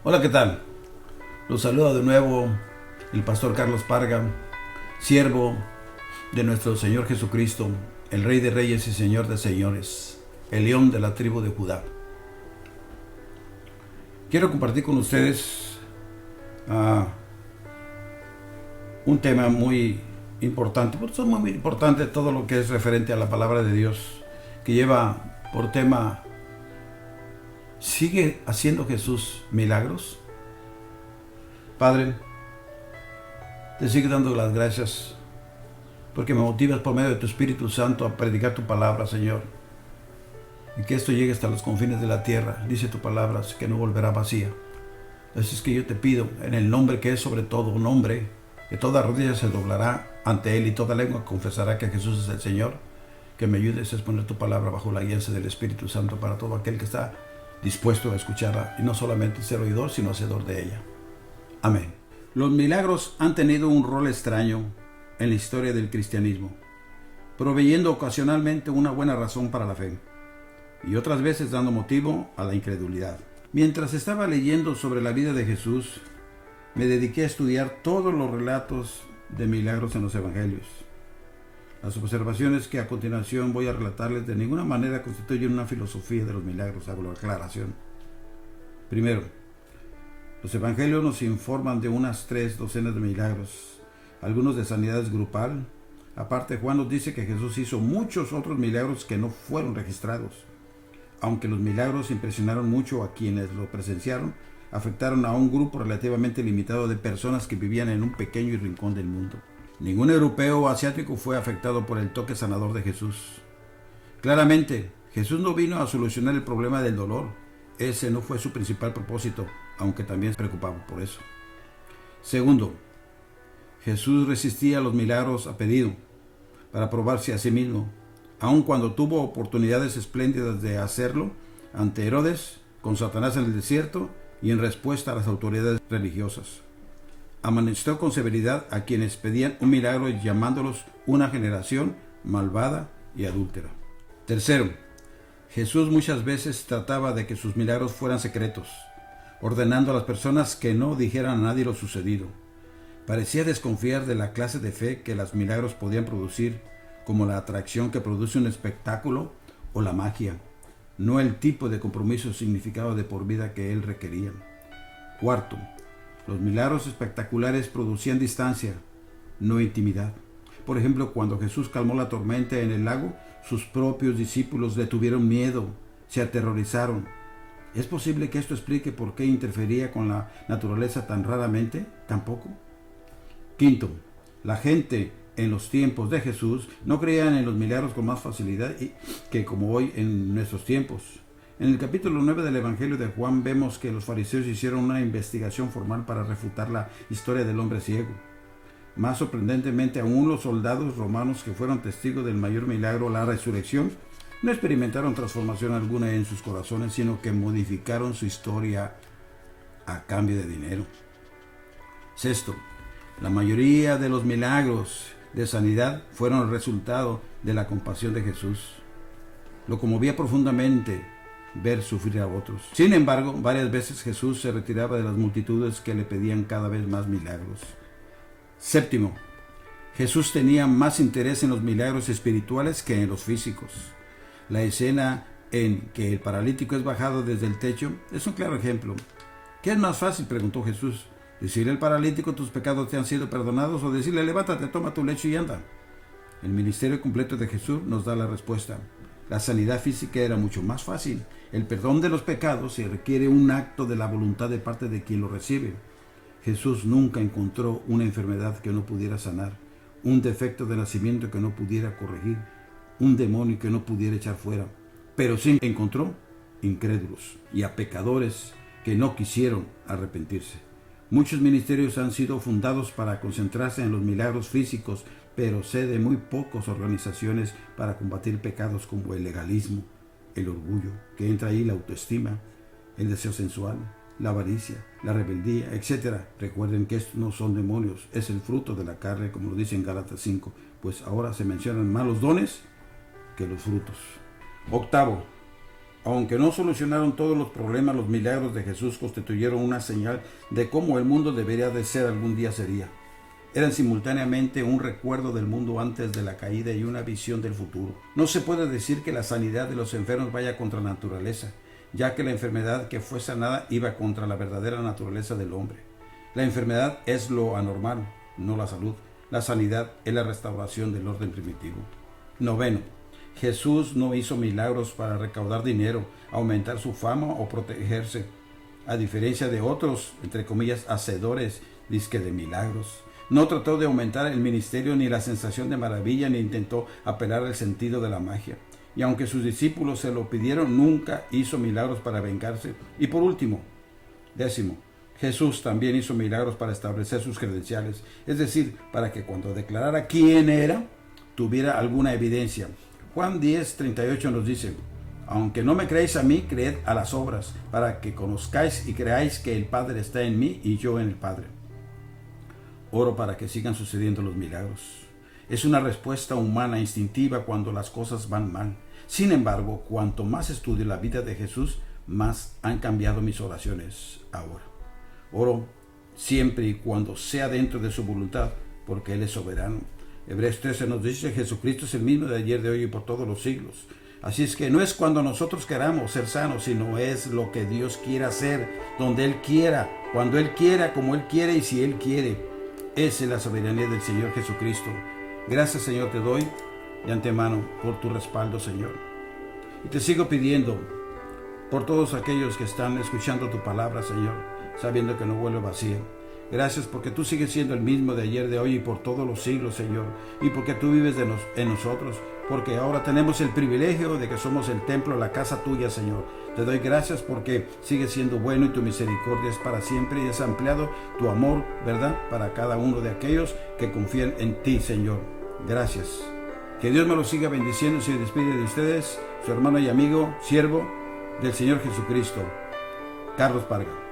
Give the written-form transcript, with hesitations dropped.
Hola, ¿qué tal? Los saluda de nuevo el pastor Carlos Parga, siervo de nuestro Señor Jesucristo, el Rey de Reyes y Señor de Señores, el León de la tribu de Judá. Quiero compartir con ustedes un tema muy importante, porque es muy importante todo lo que es referente a la palabra de Dios, que lleva por tema: ¿sigue haciendo Jesús milagros? Padre, te sigo dando las gracias porque me motivas por medio de tu Espíritu Santo a predicar tu palabra, Señor, y que esto llegue hasta los confines de la tierra. Dice tu palabra que no volverá vacía. Así es que yo te pido, en el nombre que es sobre todo un nombre, que toda rodilla se doblará ante Él y toda lengua confesará que Jesús es el Señor, que me ayudes a exponer tu palabra bajo la guianza del Espíritu Santo para todo aquel que está dispuesto a escucharla, y no solamente ser oidor, sino hacedor de ella. Amén. Los milagros han tenido un rol extraño en la historia del cristianismo, proveyendo ocasionalmente una buena razón para la fe, y otras veces dando motivo a la incredulidad. Mientras estaba leyendo sobre la vida de Jesús, me dediqué a estudiar todos los relatos de milagros en los evangelios. Las observaciones que a continuación voy a relatarles de ninguna manera constituyen una filosofía de los milagros, hago la aclaración. Primero, los evangelios nos informan de unas 3 docenas de milagros, algunos de sanidades grupal. Aparte, Juan nos dice que Jesús hizo muchos otros milagros que no fueron registrados. Aunque los milagros impresionaron mucho a quienes lo presenciaron, afectaron a un grupo relativamente limitado de personas que vivían en un pequeño rincón del mundo. Ningún europeo o asiático fue afectado por el toque sanador de Jesús. Claramente, Jesús no vino a solucionar el problema del dolor. Ese no fue su principal propósito, aunque también se preocupaba por eso. Segundo, Jesús resistía a los milagros a pedido, para probarse a sí mismo, aun cuando tuvo oportunidades espléndidas de hacerlo ante Herodes, con Satanás en el desierto y en respuesta a las autoridades religiosas. Amonestó con severidad a quienes pedían un milagro, llamándolos una generación malvada y adúltera. Tercero, Jesús muchas veces trataba de que sus milagros fueran secretos, ordenando a las personas que no dijeran a nadie lo sucedido. Parecía desconfiar de la clase de fe que los milagros podían producir, como la atracción que produce un espectáculo o la magia, no el tipo de compromiso significado de por vida que él requería. Cuarto, los milagros espectaculares producían distancia, no intimidad. Por ejemplo, cuando Jesús calmó la tormenta en el lago, sus propios discípulos le tuvieron miedo, se aterrorizaron. ¿Es posible que esto explique por qué interfería con la naturaleza tan raramente? Tampoco. Quinto, la gente en los tiempos de Jesús no creían en los milagros con más facilidad que como hoy en nuestros tiempos. En el capítulo 9 del Evangelio de Juan vemos que los fariseos hicieron una investigación formal para refutar la historia del hombre ciego. Más sorprendentemente aún, los soldados romanos que fueron testigos del mayor milagro, la resurrección, no experimentaron transformación alguna en sus corazones, sino que modificaron su historia a cambio de dinero. Sexto, la mayoría de los milagros de sanidad fueron el resultado de la compasión de Jesús. Lo conmovía profundamente ver sufrir a otros. Sin embargo, varias veces Jesús se retiraba de las multitudes que le pedían cada vez más milagros. Séptimo, Jesús tenía más interés en los milagros espirituales que en los físicos. La escena en que el paralítico es bajado desde el techo es un claro ejemplo. ¿Qué es más fácil?, preguntó Jesús. ¿Decirle al paralítico tus pecados te han sido perdonados, o decirle levántate, toma tu lecho y anda? El ministerio completo de Jesús nos da la respuesta. La sanidad física era mucho más fácil. El perdón de los pecados se requiere un acto de la voluntad de parte de quien lo recibe. Jesús nunca encontró una enfermedad que no pudiera sanar, un defecto de nacimiento que no pudiera corregir, un demonio que no pudiera echar fuera, pero sí encontró incrédulos y a pecadores que no quisieron arrepentirse. Muchos ministerios han sido fundados para concentrarse en los milagros físicos, pero sé de muy pocas organizaciones para combatir pecados como el legalismo, el orgullo, que entra ahí la autoestima, el deseo sensual, la avaricia, la rebeldía, etc. Recuerden que estos no son demonios, es el fruto de la carne, como lo dice en Gálatas 5, pues ahora se mencionan más los dones que los frutos. Octavo, Aunque no solucionaron todos los problemas, los milagros de Jesús constituyeron una señal de cómo el mundo debería de ser algún día sería. Eran simultáneamente un recuerdo del mundo antes de la caída y una visión del futuro. No se puede decir que la sanidad de los enfermos vaya contra la naturaleza, ya que la enfermedad que fue sanada iba contra la verdadera naturaleza del hombre. La enfermedad es lo anormal, no la salud. La sanidad es la restauración del orden primitivo. Noveno, Jesús no hizo milagros para recaudar dinero, aumentar su fama o protegerse, a diferencia de otros, entre comillas, hacedores disque de milagros. No trató de aumentar el ministerio ni la sensación de maravilla, ni intentó apelar al sentido de la magia. Y aunque sus discípulos se lo pidieron, nunca hizo milagros para vengarse. Y por último, décimo, Jesús también hizo milagros para establecer sus credenciales, es decir, para que cuando declarara quién era, tuviera alguna evidencia. Juan 10:38 nos dice: aunque no me creéis a mí, creed a las obras, para que conozcáis y creáis que el Padre está en mí y yo en el Padre. Oro para que sigan sucediendo los milagros. Es una respuesta humana instintiva cuando las cosas van mal. Sin embargo, cuanto más estudio la vida de Jesús, más han cambiado mis oraciones ahora. Oro siempre y cuando sea dentro de su voluntad, porque Él es soberano. Hebreos 13 nos dice: Jesucristo es el mismo de ayer, de hoy y por todos los siglos. Así es que no es cuando nosotros queramos ser sanos, sino es lo que Dios quiera hacer, donde Él quiera, cuando Él quiera, como Él quiere y si Él quiere. Esa es la soberanía del Señor Jesucristo. Gracias, Señor, te doy de antemano por tu respaldo, Señor. Y te sigo pidiendo por todos aquellos que están escuchando tu palabra, Señor, sabiendo que no vuelve vacía. Gracias porque tú sigues siendo el mismo de ayer, de hoy y por todos los siglos, Señor. Y porque tú vives en nosotros. Porque ahora tenemos el privilegio de que somos el templo, la casa tuya, Señor. Te doy gracias porque sigues siendo bueno y tu misericordia es para siempre y has ampliado tu amor, ¿verdad?, para cada uno de aquellos que confían en ti, Señor. Gracias. Que Dios me lo siga bendiciendo. Se despide de ustedes su hermano y amigo, siervo del Señor Jesucristo, Carlos Parga.